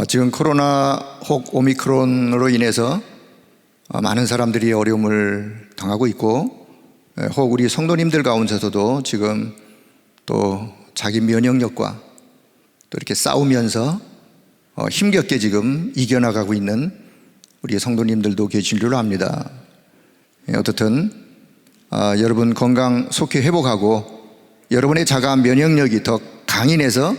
지금 코로나 혹 오미크론으로 인해서 많은 사람들이 어려움을 당하고 있고, 혹 우리 성도님들 가운데서도 지금 또 자기 면역력과 또 이렇게 싸우면서 힘겹게 지금 이겨나가고 있는 우리 성도님들도 계실 줄 압니다. 어떻든 여러분 건강 속히 회복하고 여러분의 자가 면역력이 더 강인해서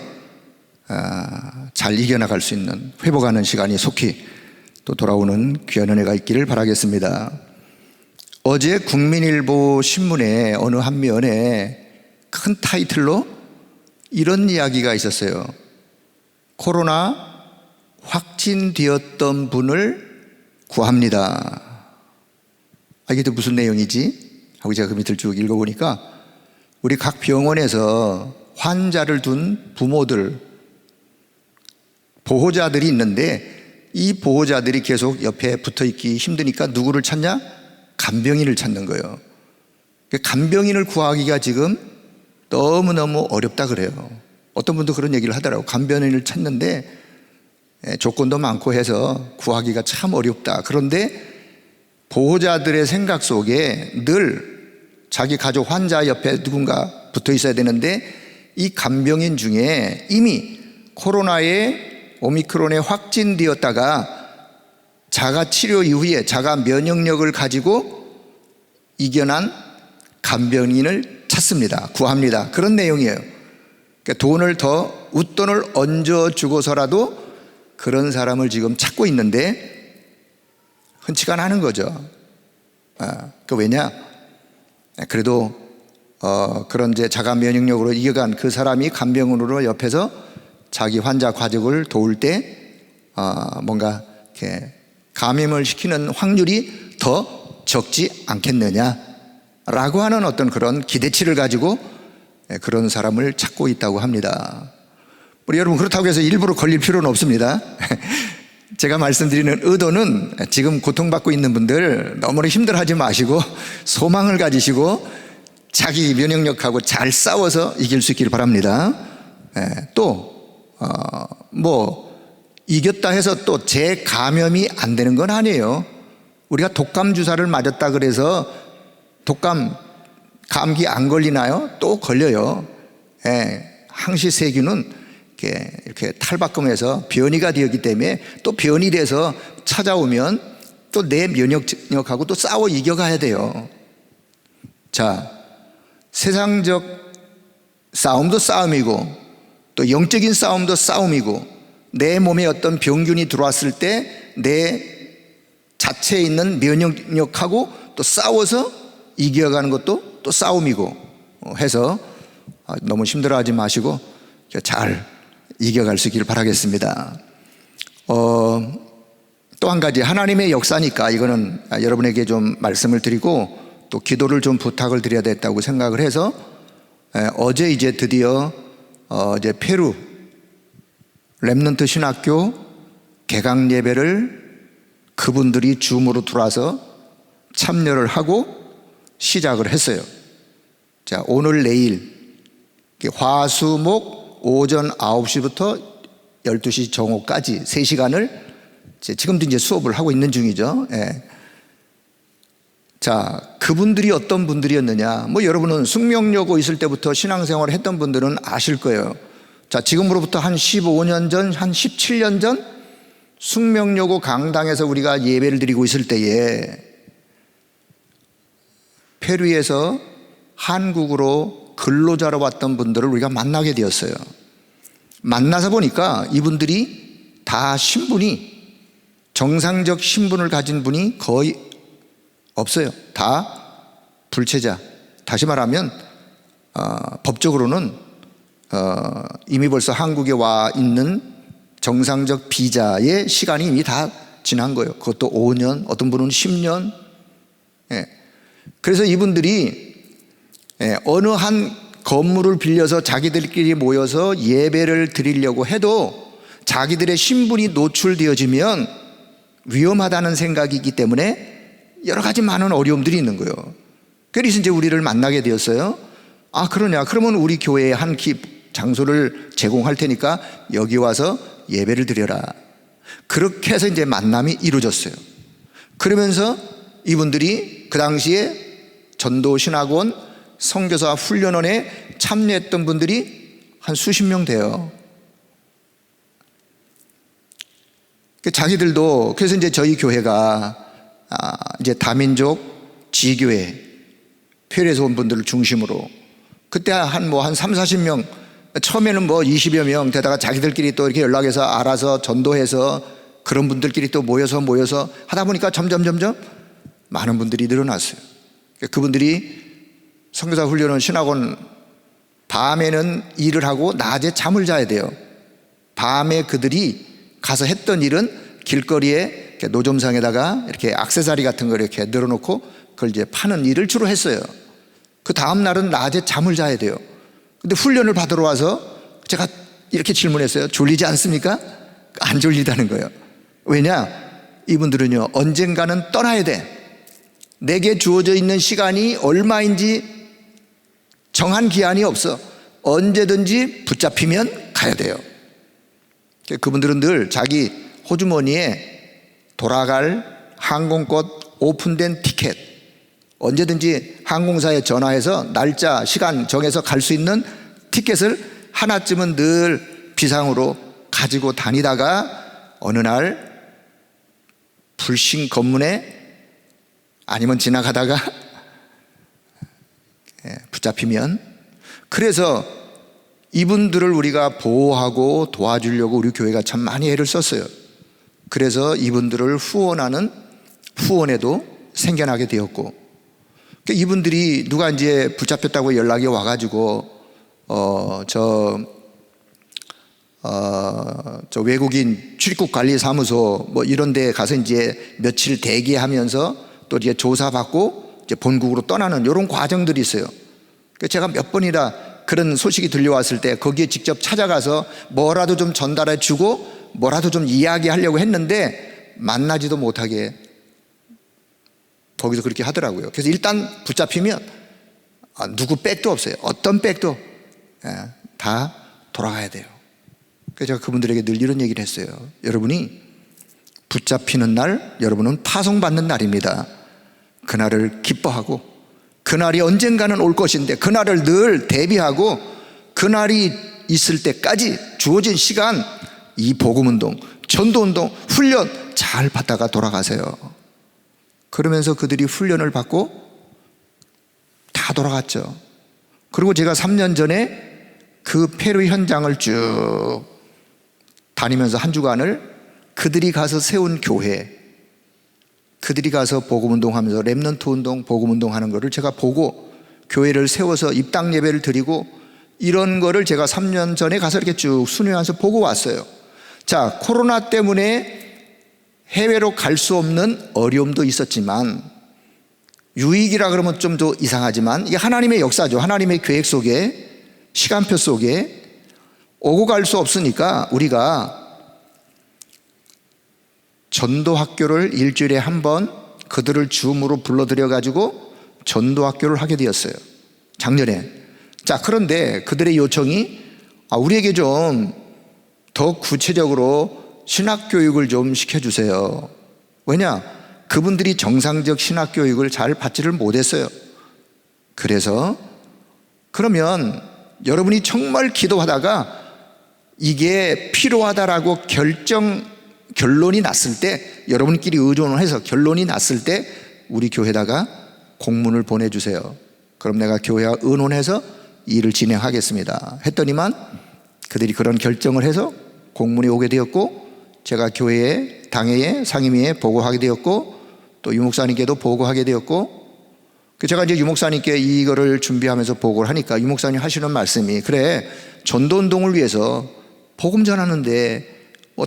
잘 이겨나갈 수 있는, 회복하는 시간이 속히 또 돌아오는 귀한 은혜가 있기를 바라겠습니다. 어제 국민일보 신문에 어느 한 면에 큰 타이틀로 이런 이야기가 있었어요. 코로나 확진되었던 분을 구합니다. 이게 또 무슨 내용이지? 하고 제가 그 밑을 쭉 읽어보니까 우리 각 병원에서 환자를 둔 부모들, 보호자들이 있는데 이 보호자들이 계속 옆에 붙어있기 힘드니까 누구를 찾냐? 간병인을 찾는 거예요. 간병인을 구하기가 지금 너무너무 어렵다 그래요. 어떤 분도 그런 얘기를 하더라고요. 간병인을 찾는데 조건도 많고 해서 구하기가 참 어렵다. 그런데 보호자들의 생각 속에 늘 자기 가족 환자 옆에 누군가 붙어 있어야 되는데 이 간병인 중에 이미 코로나에 오미크론에 확진되었다가 자가 치료 이후에 자가 면역력을 가지고 이겨난 간병인을 찾습니다. 구합니다. 그런 내용이에요. 그러니까 웃돈을 얹어주고서라도 그런 사람을 지금 찾고 있는데 흔치가 않은 거죠. 왜냐? 그래도 그런 이제 자가 면역력으로 이겨간 그 사람이 간병인으로 옆에서 자기 환자 가족을 도울 때 뭔가 이렇게 감염을 시키는 확률이 더 적지 않겠느냐라고 하는 어떤 그런 기대치를 가지고 그런 사람을 찾고 있다고 합니다. 우리 여러분, 그렇다고 해서 일부러 걸릴 필요는 없습니다. 제가 말씀드리는 의도는 지금 고통받고 있는 분들 너무 힘들어하지 마시고 소망을 가지시고 자기 면역력하고 잘 싸워서 이길 수 있기를 바랍니다. 또 이겼다 해서 또 재감염이 안 되는 건 아니에요. 우리가 독감 주사를 맞았다 그래서 감기 안 걸리나요? 또 걸려요. 항시세균은 이렇게 탈바꿈해서 변이가 되었기 때문에 또 변이 돼서 찾아오면 또 내 면역력하고 또 싸워 이겨가야 돼요. 자, 세상적 싸움도 싸움이고 또 영적인 싸움도 싸움이고 내 몸에 어떤 병균이 들어왔을 때 내 자체에 있는 면역력하고 또 싸워서 이겨가는 것도 또 싸움이고 해서 너무 힘들어하지 마시고 잘 이겨갈 수 있기를 바라겠습니다. 또 한 가지, 하나님의 역사니까 이거는 여러분에게 좀 말씀을 드리고 또 기도를 좀 부탁을 드려야 됐다고 생각을 해서 어제 이제 드디어 이제 페루 렘넌트 신학교 개강 예배를 그분들이 줌으로 들어와서 참여를 하고 시작을 했어요. 자, 오늘 내일 화수목 오전 9시부터 12시 정오까지 3시간을 지금도 이제 수업을 하고 있는 중이죠. 자, 그분들이 어떤 분들이었느냐? 여러분은 숙명여고 있을 때부터 신앙생활을 했던 분들은 아실 거예요. 자, 지금으로부터 한 15년 전, 한 17년 전 숙명여고 강당에서 우리가 예배를 드리고 있을 때에 페루에서 한국으로 근로자로 왔던 분들을 우리가 만나게 되었어요. 만나서 보니까 이분들이 다 신분이, 정상적 신분을 가진 분이 거의 없어요. 다 불체자. 다시 말하면 법적으로는 이미 벌써 한국에 와 있는 정상적 비자의 시간이 이미 다 지난 거예요. 그것도 5년, 어떤 분은 10년. 그래서 이분들이 어느 한 건물을 빌려서 자기들끼리 모여서 예배를 드리려고 해도 자기들의 신분이 노출되어지면 위험하다는 생각이 있기 때문에 여러 가지 많은 어려움들이 있는 거예요. 그래서 이제 우리를 만나게 되었어요. 그러냐? 그러면 우리 교회에 한 장소를 제공할 테니까 여기 와서 예배를 드려라. 그렇게 해서 이제 만남이 이루어졌어요. 그러면서 이분들이 그 당시에 전도신학원 선교사 훈련원에 참여했던 분들이 한 수십 명 돼요. 자기들도, 그래서 이제 저희 교회가 이제 다민족 지교회 표례에서 온 분들을 중심으로 그때 한 3, 40명, 처음에는 20여 명 되다가 자기들끼리 또 이렇게 연락해서 알아서 전도해서 그런 분들끼리 또 모여서 하다 보니까 점점 많은 분들이 늘어났어요. 그분들이 선교사 훈련원 신학원 밤에는 일을 하고 낮에 잠을 자야 돼요. 밤에 그들이 가서 했던 일은 길거리에 노점상에다가 이렇게 액세서리 같은 걸 이렇게 늘어놓고 그걸 이제 파는 일을 주로 했어요. 그 다음 날은 낮에 잠을 자야 돼요. 근데 훈련을 받으러 와서 제가 이렇게 질문했어요. 졸리지 않습니까? 안 졸리다는 거예요. 왜냐? 이분들은요, 언젠가는 떠나야 돼. 내게 주어져 있는 시간이 얼마인지 정한 기한이 없어. 언제든지 붙잡히면 가야 돼요. 그분들은 늘 자기 호주머니에 돌아갈 항공권 오픈된 티켓, 언제든지 항공사에 전화해서 날짜, 시간 정해서 갈 수 있는 티켓을 하나쯤은 늘 비상으로 가지고 다니다가 어느 날 불신 검문에 아니면 지나가다가 붙잡히면, 그래서 이분들을 우리가 보호하고 도와주려고 우리 교회가 참 많이 애를 썼어요. 그래서 이분들을 후원하는 후원회도 생겨나게 되었고, 이분들이 누가 이제 붙잡혔다고 연락이 와가지고 저 외국인 출입국관리사무소 이런 데 가서 이제 며칠 대기하면서 또 이제 조사받고 이제 본국으로 떠나는 이런 과정들이 있어요. 제가 몇 번이나 그런 소식이 들려왔을 때 거기에 직접 찾아가서 뭐라도 좀 전달해 주고 뭐라도 좀 이야기하려고 했는데 만나지도 못하게 거기서 그렇게 하더라고요. 그래서 일단 붙잡히면 누구 백도 없어요. 어떤 백도 다 돌아가야 돼요. 그래서 제가 그분들에게 늘 이런 얘기를 했어요. 여러분이 붙잡히는 날, 여러분은 파송받는 날입니다. 그날을 기뻐하고 그날이 언젠가는 올 것인데 그날을 늘 대비하고 그날이 있을 때까지 주어진 시간 이 복음운동, 전도운동, 훈련 잘 받다가 돌아가세요. 그러면서 그들이 훈련을 받고 다 돌아갔죠. 그리고 제가 3년 전에 그 페루 현장을 쭉 다니면서 한 주간을 그들이 가서 세운 교회, 그들이 가서 복음운동하면서 렘넌트 운동, 복음운동 하는 거를 제가 보고 교회를 세워서 입당 예배를 드리고 이런 거를 제가 3년 전에 가서 이렇게 쭉 순회하면서 보고 왔어요. 자, 코로나 때문에 해외로 갈 수 없는 어려움도 있었지만, 유익이라 그러면 좀 더 이상하지만 이게 하나님의 역사죠. 하나님의 계획 속에, 시간표 속에 오고 갈 수 없으니까 우리가 전도학교를 일주일에 한 번 그들을 줌으로 불러들여 가지고 전도학교를 하게 되었어요, 작년에. 자, 그런데 그들의 요청이 우리에게 좀 더 구체적으로 신학교육을 좀 시켜주세요. 왜냐? 그분들이 정상적 신학교육을 잘 받지를 못했어요. 그래서 그러면 여러분이 정말 기도하다가 이게 필요하다라고 결론이 났을 때, 여러분끼리 의존을 해서 결론이 났을 때 우리 교회에다가 공문을 보내주세요. 그럼 내가 교회와 의논해서 일을 진행하겠습니다 했더니만 그들이 그런 결정을 해서 공문이 오게 되었고, 제가 교회에, 당회에, 상임위에 보고하게 되었고, 또 유목사님께도 보고하게 되었고, 제가 이제 유목사님께 이거를 준비하면서 보고를 하니까 유목사님 하시는 말씀이, 그래, 전도운동을 위해서 복음 전하는데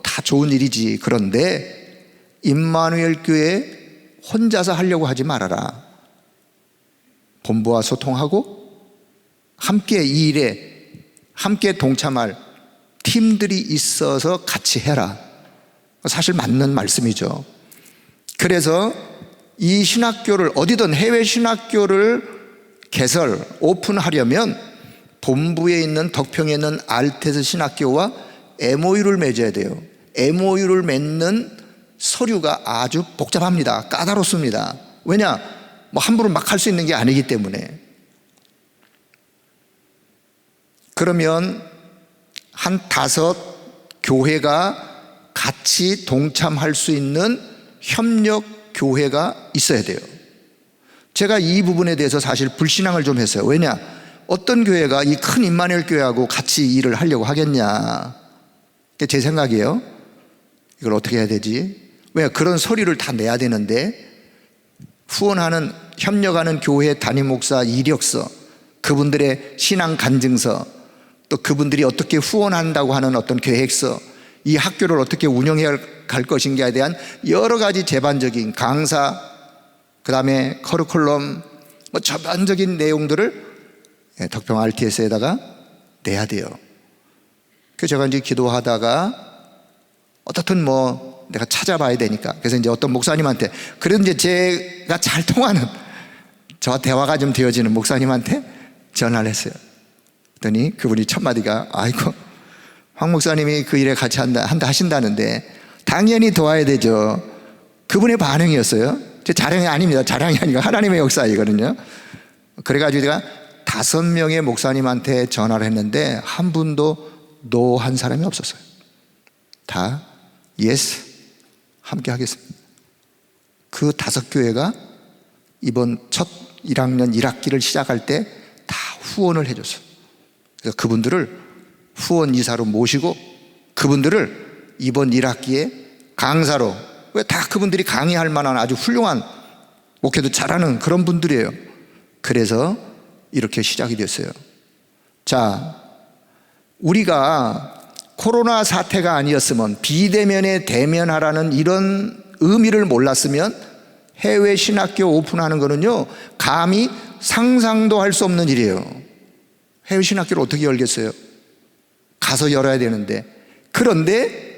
다 좋은 일이지. 그런데 임마누엘 교회 혼자서 하려고 하지 말아라. 본부와 소통하고 함께 이 일에 함께 동참할 팀들이 있어서 같이 해라. 사실 맞는 말씀이죠. 그래서 이 신학교를 어디든 해외 신학교를 오픈하려면 본부에 있는 덕평에 있는 알테스 신학교와 MOU를 맺어야 돼요. MOU를 맺는 서류가 아주 복잡합니다. 까다롭습니다. 왜냐? 뭐 함부로 막 할 수 있는 게 아니기 때문에. 그러면 한 5교회가 같이 동참할 수 있는 협력 교회가 있어야 돼요. 제가 이 부분에 대해서 사실 불신앙을 좀 했어요. 왜냐? 어떤 교회가 이 큰 임마누엘 교회하고 같이 일을 하려고 하겠냐. 제 생각이에요. 이걸 어떻게 해야 되지? 왜 그런 서류를 다 내야 되는데, 후원하는 협력하는 교회 담임 목사 이력서, 그분들의 신앙 간증서, 또 그분들이 어떻게 후원한다고 하는 어떤 계획서, 이 학교를 어떻게 운영해 갈 것인가에 대한 여러 가지 제반적인 강사, 그 다음에 커리큘럼, 뭐 전반적인 내용들을 덕평 RTS에다가 내야 돼요. 그래서 제가 이제 기도하다가 어떻든 뭐 내가 찾아봐야 되니까, 그래서 이제 어떤 목사님한테, 그래도 이제 제가 잘 통하는, 저와 대화가 좀 되어지는 목사님한테 전화를 했어요. 그랬더니 그분이 첫 마디가, 아이고, 황 목사님이 그 일에 같이 한다 하신다는데 당연히 도와야 되죠. 그분의 반응이었어요. 제 자랑이 아닙니다. 자랑이 아니고 하나님의 역사이거든요. 그래가지고 제가 5명의 목사님한테 전화를 했는데 한 분도 노 한 사람이 없었어요. 다 예스, 함께 하겠습니다. 그 5교회가 이번 첫 1학년 1학기를 시작할 때 다 후원을 해줬어요. 그래서 그분들을 후원 이사로 모시고 그분들을 이번 1학기에 강사로, 왜 다 그분들이 강의할 만한 아주 훌륭한 목회도 잘하는 그런 분들이에요. 그래서 이렇게 시작이 됐어요. 자, 우리가 코로나 사태가 아니었으면, 비대면에 대면하라는 이런 의미를 몰랐으면 해외 신학교 오픈하는 거는요, 감히 상상도 할 수 없는 일이에요. 해외 신학교를 어떻게 열겠어요? 가서 열어야 되는데. 그런데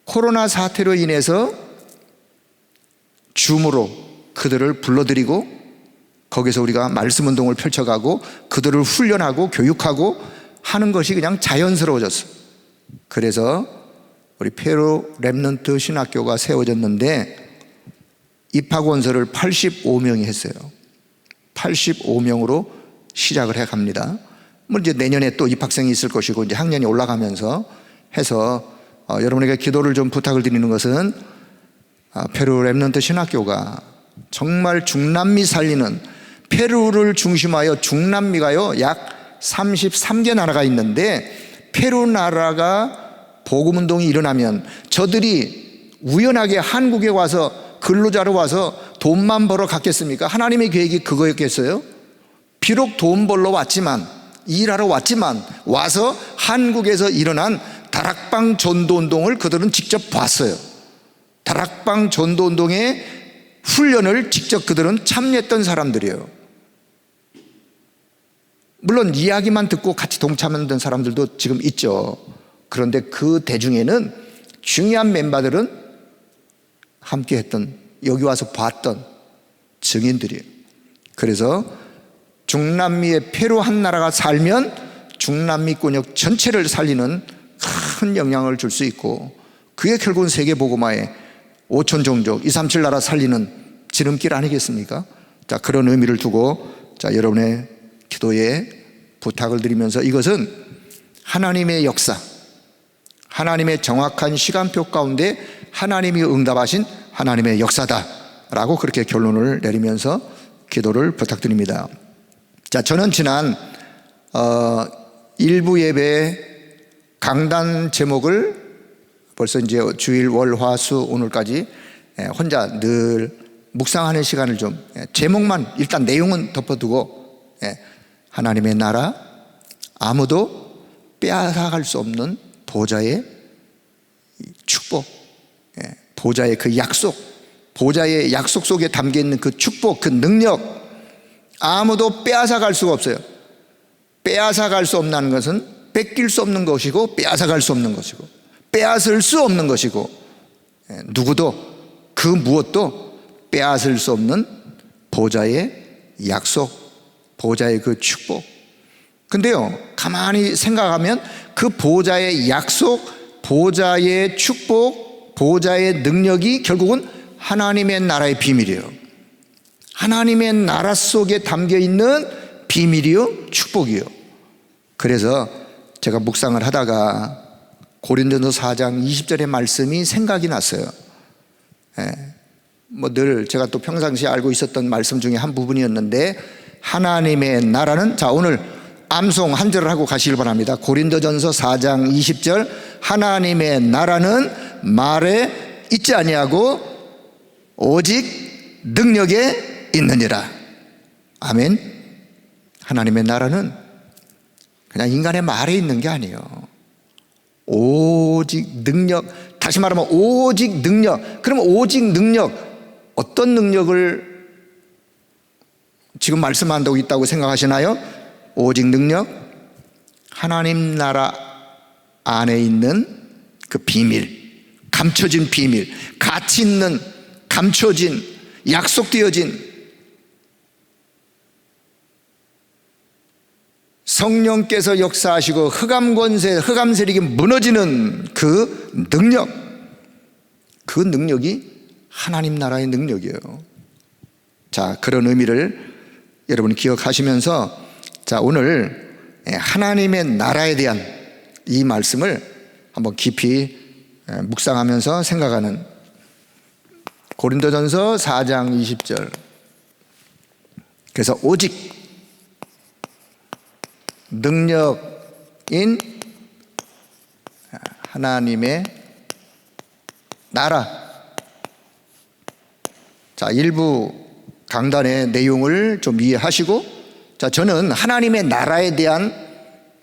코로나 사태로 인해서 줌으로 그들을 불러들이고 거기서 우리가 말씀 운동을 펼쳐가고 그들을 훈련하고 교육하고 하는 것이 그냥 자연스러워졌어요. 그래서 우리 페루 렘넌트 신학교가 세워졌는데 입학 원서를 85명이 했어요. 85명으로 시작을 해 갑니다. 뭐 이제 내년에 또 입학생이 있을 것이고 이제 학년이 올라가면서 해서 여러분에게 기도를 좀 부탁을 드리는 것은 페루 렘넌트 신학교가 정말 중남미 살리는, 페루를 중심하여 중남미가요 약 33개 나라가 있는데, 페루 나라가 복음운동이 일어나면 저들이 우연하게 한국에 와서 근로자로 와서 돈만 벌어 갔겠습니까? 하나님의 계획이 그거였겠어요? 비록 돈 벌러 왔지만, 일하러 왔지만 와서 한국에서 일어난 다락방 전도운동을 그들은 직접 봤어요. 다락방 전도운동의 훈련을 직접 그들은 참여했던 사람들이에요. 물론 이야기만 듣고 같이 동참했던 사람들도 지금 있죠. 그런데 그 대중에는 중요한 멤버들은 함께 했던, 여기 와서 봤던 증인들이에요. 그래서 중남미의 페루 한 나라가 살면 중남미 권역 전체를 살리는 큰 영향을 줄 수 있고, 그게 결국은 세계 복음화의 5천 종족 237 나라 살리는 지름길 아니겠습니까? 자, 그런 의미를 두고 자, 여러분의 기도에 부탁을 드리면서, 이것은 하나님의 역사, 하나님의 정확한 시간표 가운데 하나님이 응답하신 하나님의 역사다라고 그렇게 결론을 내리면서 기도를 부탁드립니다. 자, 저는 지난 일부 예배 강단 제목을 벌써 이제 주일 월 화 수 오늘까지 혼자 늘 묵상하는 시간을 좀, 제목만 일단 내용은 덮어두고, 하나님의 나라, 아무도 빼앗아갈 수 없는 보좌의 축복, 보좌의 그 약속, 보좌의 약속 속에 담겨있는 그 축복, 그 능력, 아무도 빼앗아갈 수가 없어요. 빼앗아갈 수 없는 것은 뺏길 수 없는 것이고, 빼앗아갈 수 없는 것이고, 빼앗을 수 없는 것이고, 누구도 그 무엇도 빼앗을 수 없는 보좌의 약속, 보좌의 그 축복. 근데요, 가만히 생각하면 그 보좌의 약속, 보좌의 축복, 보좌의 능력이 결국은 하나님의 나라의 비밀이에요. 하나님의 나라 속에 담겨 있는 비밀이요, 축복이요. 그래서 제가 묵상을 하다가 고린도서 4장 20절의 말씀이 생각이 났어요. 늘 제가 또 평상시에 알고 있었던 말씀 중에 한 부분이었는데, 하나님의 나라는, 자, 오늘 암송 한 절을 하고 가시길 바랍니다. 고린도전서 4장 20절, 하나님의 나라는 말에 있지 아니하고 오직 능력에 있느니라. 아멘. 하나님의 나라는 그냥 인간의 말에 있는 게 아니에요. 오직 능력, 다시 말하면 오직 능력. 그러면 오직 능력, 어떤 능력을 지금 말씀한다고 있다고 생각하시나요? 오직 능력, 하나님 나라 안에 있는 그 비밀, 감춰진 비밀, 가치 있는, 감춰진, 약속되어진 성령께서 역사하시고 흑암 권세, 흑암 세력이 무너지는 그 능력, 그 능력이 하나님 나라의 능력이에요. 자, 그런 의미를 여러분이 기억하시면서, 자, 오늘 하나님의 나라에 대한 이 말씀을 한번 깊이 묵상하면서 생각하는, 고린도전서 4장 20절. 그래서 오직 능력인 하나님의 나라. 자, 일부 강단의 내용을 좀 이해하시고, 자, 저는 하나님의 나라에 대한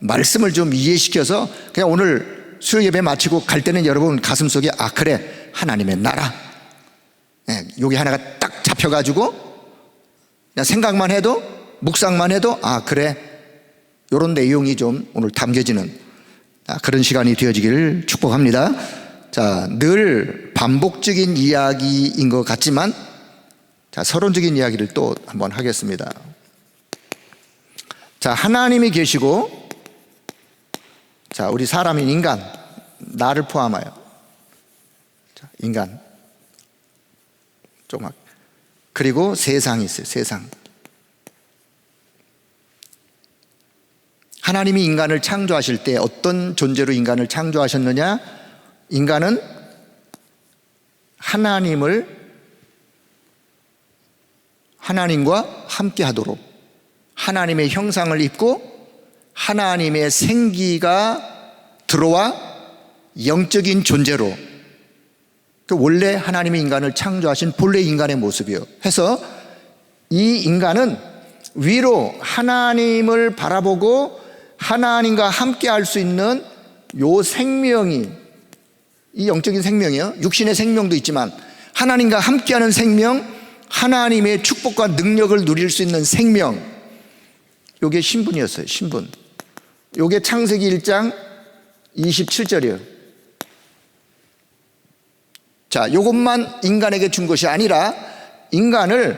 말씀을 좀 이해시켜서 그냥 오늘 수요 예배 마치고 갈 때는 여러분 가슴속에, 아, 그래, 하나님의 나라, 여기 하나가 딱 잡혀가지고 그냥 생각만 해도, 묵상만 해도, 아, 그래, 이런 내용이 좀 오늘 담겨지는 그런 시간이 되어지기를 축복합니다. 자, 늘 반복적인 이야기인 것 같지만, 자, 서론적인 이야기를 또 한번 하겠습니다. 자, 하나님이 계시고, 자, 우리 사람인 인간, 나를 포함하여, 자, 인간, 조금, 그리고 세상이 있어요. 세상. 하나님이 인간을 창조하실 때 어떤 존재로 인간을 창조하셨느냐? 인간은 하나님과 함께 하도록, 하나님의 형상을 입고 하나님의 생기가 들어와 영적인 존재로, 원래 하나님이 인간을 창조하신 본래 인간의 모습이요. 해서 이 인간은 위로 하나님을 바라보고 하나님과 함께 할 수 있는 요 생명이, 이 영적인 생명이요, 육신의 생명도 있지만 하나님과 함께하는 생명, 하나님의 축복과 능력을 누릴 수 있는 생명, 요게 신분이었어요. 신분. 요게 창세기 1장 27절이에요. 자, 요것만 인간에게 준 것이 아니라 인간을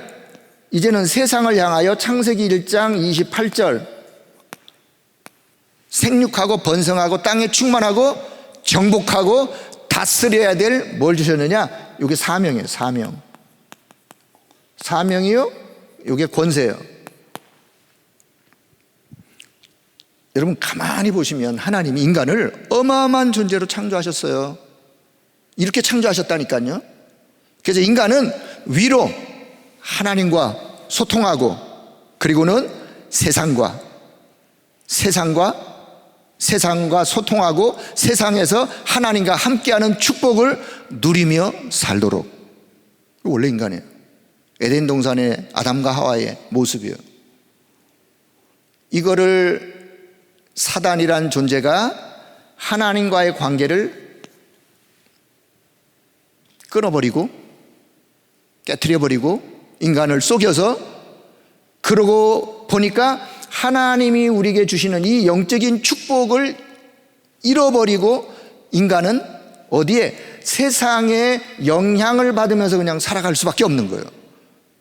이제는 세상을 향하여 창세기 1장 28절, 생육하고 번성하고 땅에 충만하고 정복하고 다스려야 될 뭘 주셨느냐? 이게 사명이에요. 사명. 사명이요, 이게 권세예요. 여러분 가만히 보시면 하나님이 인간을 어마어마한 존재로 창조하셨어요. 이렇게 창조하셨다니까요. 그래서 인간은 위로 하나님과 소통하고, 그리고는 세상과 소통하고 세상에서 하나님과 함께하는 축복을 누리며 살도록. 원래 인간이에요. 에덴 동산의 아담과 하와의 모습이에요. 이거를 사단이란 존재가 하나님과의 관계를 끊어버리고 깨트려버리고 인간을 속여서, 그러고 보니까 하나님이 우리에게 주시는 이 영적인 축복을 잃어버리고 인간은 어디에? 세상에 영향을 받으면서 그냥 살아갈 수밖에 없는 거예요.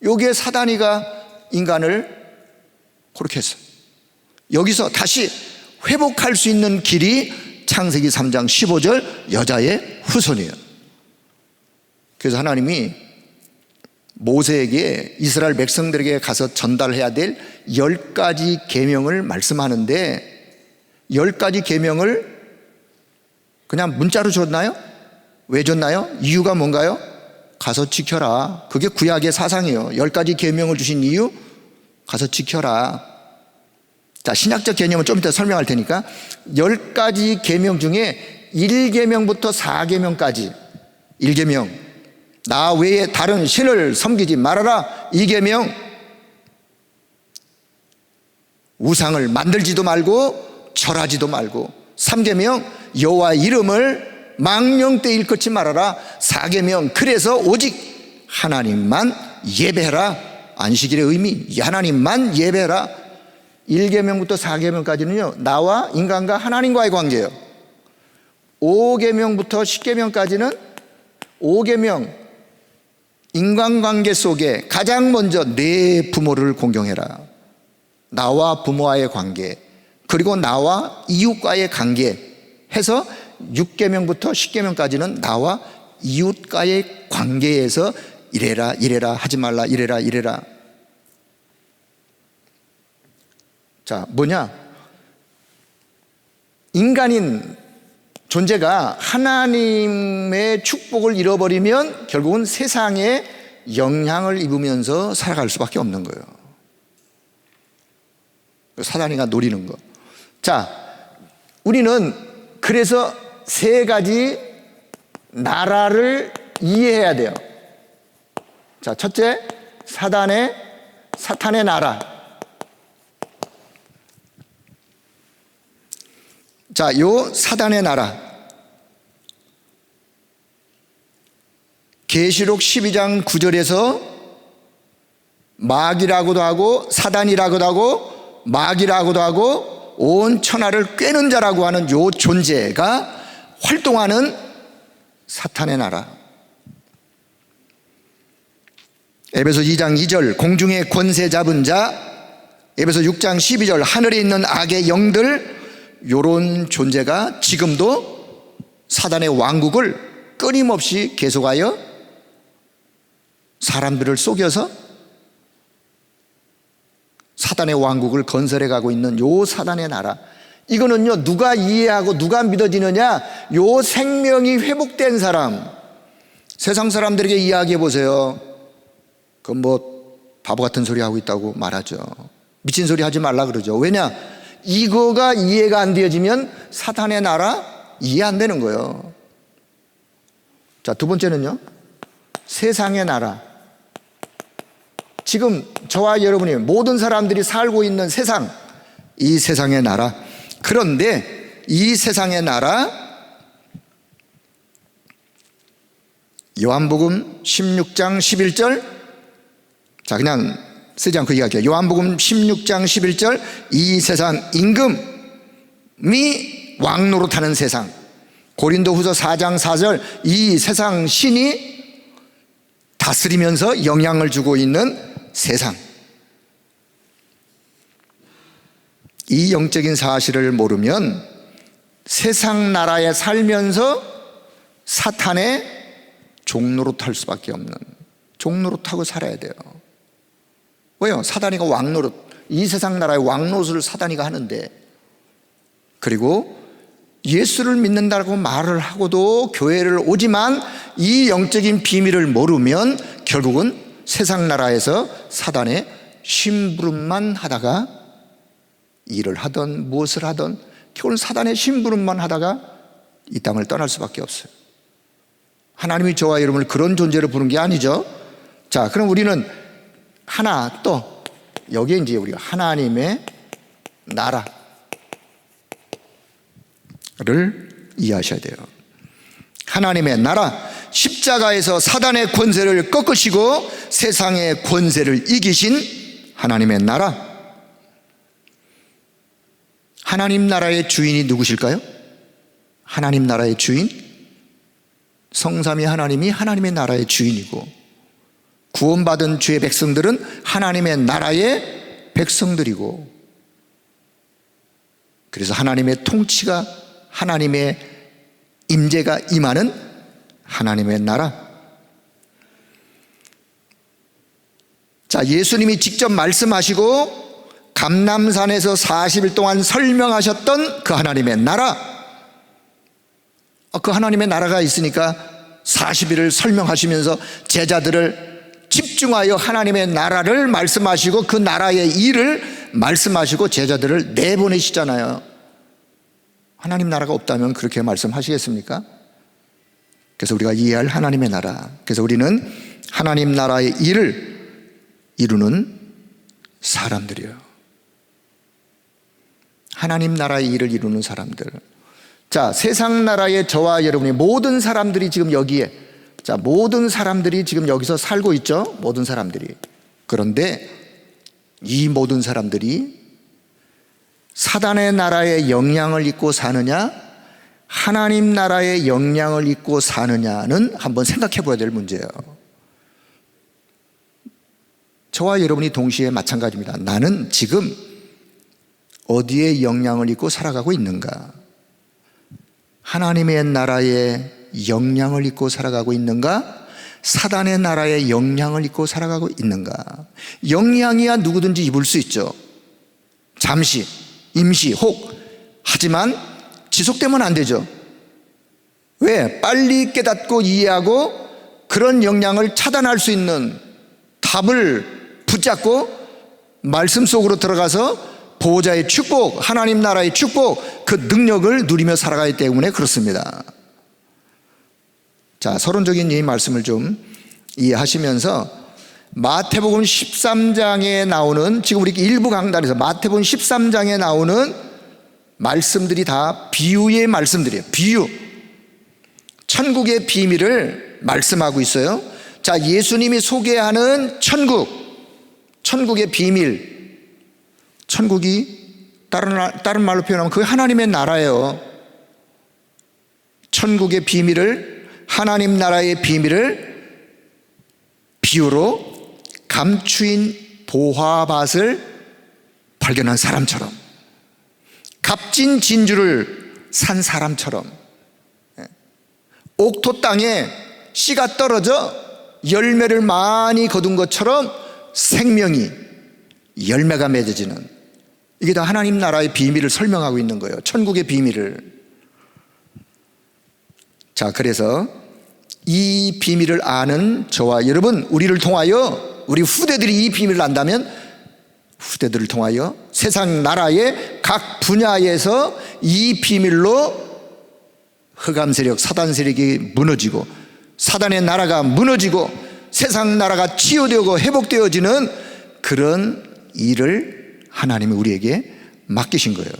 여기에 사단이가 인간을 그렇게 했어요. 여기서 다시 회복할 수 있는 길이 창세기 3장 15절 여자의 후손이에요. 그래서 하나님이 모세에게 이스라엘 백성들에게 가서 전달해야 될 10가지 계명을 말씀하는데 10가지 계명을 그냥 문자로 줬나요? 왜 줬나요? 이유가 뭔가요? 가서 지켜라. 그게 구약의 사상이에요. 10가지 계명을 주신 이유, 가서 지켜라. 자, 신약적 개념은 좀 이따 설명할 테니까 10가지 계명 중에 1계명부터 4계명까지 1계명, 나 외에 다른 신을 섬기지 말아라. 2계명, 우상을 만들지도 말고 절하지도 말고. 3계명, 여호와의 이름을 망령되이 일컫지 말아라. 4계명, 그래서 오직 하나님만 예배해라. 안식일의 의미, 하나님만 예배해라. 1계명부터 4계명까지는요 나와 인간과 하나님과의 관계예요. 5계명부터 10계명까지는 5계명, 인간관계 속에 가장 먼저 내 부모를 공경해라. 나와 부모와의 관계, 그리고 나와 이웃과의 관계 해서 6계명부터 10계명까지는 나와 이웃과의 관계에서 이래라 이래라 하지 말라 이래라 이래라. 자, 뭐냐? 인간인 존재가 하나님의 축복을 잃어버리면 결국은 세상에 영향을 입으면서 살아갈 수밖에 없는 거예요. 사단이가 노리는 거. 자, 우리는 그래서 3가지 나라를 이해해야 돼요. 자, 첫째, 사탄의 나라. 자, 요 사단의 나라, 계시록 12장 9절에서 마귀라고도 하고 사단이라고도 하고 마귀라고도 하고 온 천하를 꿰는 자라고 하는 요 존재가 활동하는 사탄의 나라. 에베소 2장 2절 공중의 권세 잡은 자, 에베소 6장 12절 하늘에 있는 악의 영들, 요런 존재가 지금도 사단의 왕국을 끊임없이 계속하여 사람들을 속여서 사단의 왕국을 건설해 가고 있는 요 사단의 나라. 이거는요 누가 이해하고 누가 믿어지느냐? 요 생명이 회복된 사람. 세상 사람들에게 이야기해 보세요. 그건 뭐 바보 같은 소리 하고 있다고 말하죠. 미친 소리 하지 말라 그러죠. 왜냐? 이거가 이해가 안 되어지면 사탄의 나라 이해 안 되는 거예요. 자, 두 번째는요, 세상의 나라. 지금 저와 여러분이 모든 사람들이 살고 있는 세상, 이 세상의 나라. 그런데 이 세상의 나라, 요한복음 16장 11절, 자, 그냥 쓰지 않고 이야기해요. 요한복음 16장 11절, 이 세상 임금이 왕노릇하는 세상. 고린도후서 4장 4절, 이 세상 신이 다스리면서 영향을 주고 있는 세상. 이 영적인 사실을 모르면 세상 나라에 살면서 사탄의 종노릇할 수밖에 없는, 종노릇하고 살아야 돼요. 왜요? 사단이가 왕노릇, 이 세상 나라의 왕노릇을 사단이가 하는데, 그리고 예수를 믿는다고 말을 하고도 교회를 오지만 이 영적인 비밀을 모르면 결국은 세상 나라에서 사단의 심부름만 하다가, 일을 하던 무엇을 하던 결국은 사단의 심부름만 하다가 이 땅을 떠날 수밖에 없어요. 하나님이 저와 여러분을 그런 존재로 부른 게 아니죠. 자, 그럼 우리는 하나 또 여기에 이제 우리가 하나님의 나라를 이해하셔야 돼요. 하나님의 나라, 십자가에서 사단의 권세를 꺾으시고 세상의 권세를 이기신 하나님의 나라. 하나님 나라의 주인이 누구실까요? 하나님 나라의 주인, 성삼위 하나님이 하나님의 나라의 주인이고, 구원받은 주의 백성들은 하나님의 나라의 백성들이고, 그래서 하나님의 통치가 하나님의 임재가 임하는 하나님의 나라. 자, 예수님이 직접 말씀하시고 감람산에서 40일 동안 설명하셨던 그 하나님의 나라. 그 하나님의 나라가 있으니까 40일을 설명하시면서 제자들을 집중하여 하나님의 나라를 말씀하시고 그 나라의 일을 말씀하시고 제자들을 내보내시잖아요. 하나님 나라가 없다면 그렇게 말씀하시겠습니까? 그래서 우리가 이해할 하나님의 나라, 그래서 우리는 하나님 나라의 일을 이루는 사람들이에요. 하나님 나라의 일을 이루는 사람들. 자, 세상 나라의 저와 여러분이 모든 사람들이 지금 여기에, 자, 모든 사람들이 지금 여기서 살고 있죠. 모든 사람들이. 그런데 이 모든 사람들이 사단의 나라의 영향을 입고 사느냐, 하나님 나라의 영향을 입고 사느냐는 한번 생각해 봐야 될 문제예요. 저와 여러분이 동시에 마찬가지입니다. 나는 지금 어디에 영향을 입고 살아가고 있는가? 하나님의 나라에 영향을 입고 살아가고 있는가? 사단의 나라에 영향을 입고 살아가고 있는가? 영향이야 누구든지 입을 수 있죠. 잠시, 임시, 혹. 하지만 지속되면 안 되죠. 왜? 빨리 깨닫고 이해하고 그런 영향을 차단할 수 있는 답을 붙잡고 말씀 속으로 들어가서 보호자의 축복, 하나님 나라의 축복, 그 능력을 누리며 살아가기 때문에 그렇습니다. 자, 서론적인 이 말씀을 좀 이해하시면서 마태복음 13장에 나오는, 지금 우리 일부 강단에서 마태복음 13장에 나오는 말씀들이 다 비유의 말씀들이에요. 비유. 천국의 비밀을 말씀하고 있어요. 자, 예수님이 소개하는 천국의 비밀. 천국이 다른 말로 표현하면 그게 하나님의 나라예요. 천국의 비밀을, 하나님 나라의 비밀을 비유로 감추인 보화밭을 발견한 사람처럼, 값진 진주를 산 사람처럼, 옥토 땅에 씨가 떨어져 열매를 많이 거둔 것처럼 생명이, 열매가 맺어지는, 이게 다 하나님 나라의 비밀을 설명하고 있는 거예요. 천국의 비밀을. 자, 그래서 이 비밀을 아는 저와 여러분, 우리를 통하여, 우리 후대들이 이 비밀을 안다면 후대들을 통하여 세상 나라의 각 분야에서 이 비밀로 흑암 세력, 사단 세력이 무너지고 사단의 나라가 무너지고 세상 나라가 치유되고 회복되어지는 그런 일을 하나님이 우리에게 맡기신 거예요.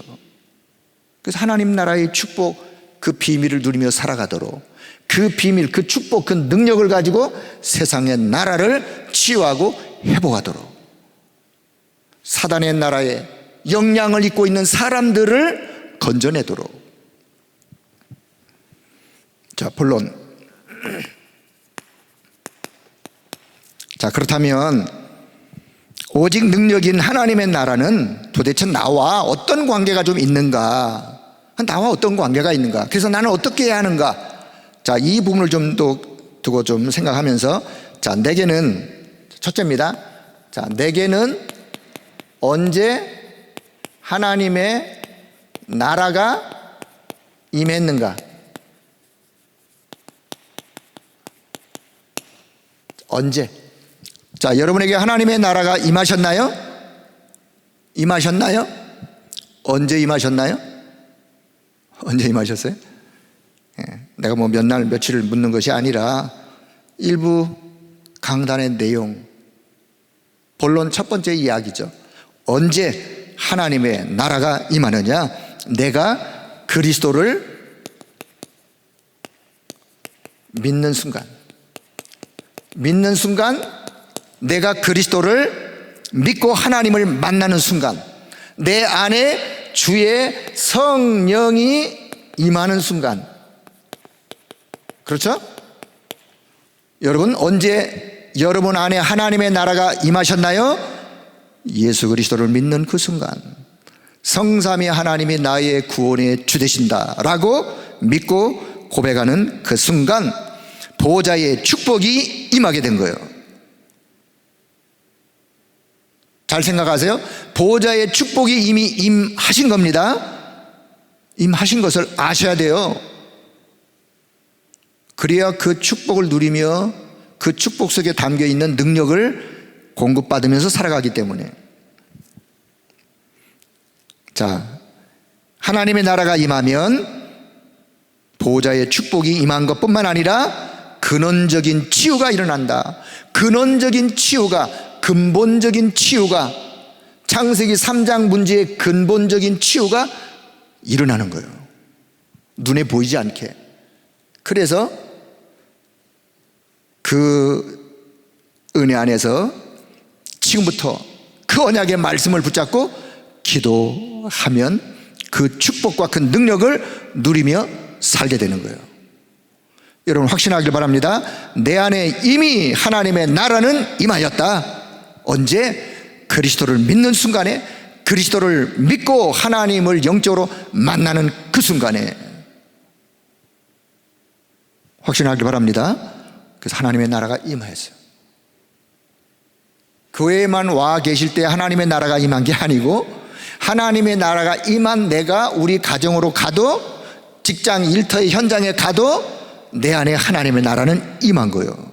그래서 하나님 나라의 축복, 그 비밀을 누리며 살아가도록, 그 비밀, 그 축복, 그 능력을 가지고 세상의 나라를 치유하고 회복하도록, 사단의 나라에 영향을 입고 있는 사람들을 건져내도록. 자, 본론. 자, 그렇다면 오직 능력인 하나님의 나라는 도대체 나와 어떤 관계가 좀 있는가? 나와 어떤 관계가 있는가? 그래서 나는 어떻게 해야 하는가? 자, 이 부분을 좀 두고 좀 생각하면서, 자, 내게는, 첫째입니다. 자, 내게는 언제 하나님의 나라가 임했는가? 언제? 자, 여러분에게 하나님의 나라가 임하셨나요? 임하셨나요? 언제 임하셨나요? 언제 임하셨어요? 내가 뭐 몇 날 며칠을 묻는 것이 아니라 일부 강단의 내용, 본론 첫 번째 이야기죠. 언제 하나님의 나라가 임하느냐? 내가 그리스도를 믿는 순간, 내가 그리스도를 믿고 하나님을 만나는 순간, 내 안에 주의 성령이 임하는 순간. 그렇죠? 여러분, 언제 여러분 안에 하나님의 나라가 임하셨나요? 예수 그리스도를 믿는 그 순간. 성삼위 하나님이 나의 구원의 주 되신다 라고 믿고 고백하는 그 순간 보호자의 축복이 임하게 된 거예요. 잘 생각하세요. 보호자의 축복이 이미 임하신 겁니다. 임하신 것을 아셔야 돼요. 그래야 그 축복을 누리며 그 축복 속에 담겨있는 능력을 공급받으면서 살아가기 때문에. 자, 하나님의 나라가 임하면 보호자의 축복이 임한 것뿐만 아니라 근원적인 치유가 일어난다. 근원적인 치유가, 근본적인 치유가, 창세기 3장 문제의 근본적인 치유가 일어나는 거예요. 눈에 보이지 않게. 그래서 그 은혜 안에서 지금부터 그 언약의 말씀을 붙잡고 기도하면 그 축복과 그 능력을 누리며 살게 되는 거예요. 여러분 확신하길 바랍니다. 내 안에 이미 하나님의 나라는 임하였다. 언제? 그리스도를 믿는 순간에, 그리스도를 믿고 하나님을 영적으로 만나는 그 순간에. 확신하길 바랍니다. 그래서 하나님의 나라가 임하였어요. 교회에만 와 계실 때 하나님의 나라가 임한 게 아니고, 하나님의 나라가 임한 내가 우리 가정으로 가도, 직장 일터의 현장에 가도 내 안에 하나님의 나라는 임한 거예요.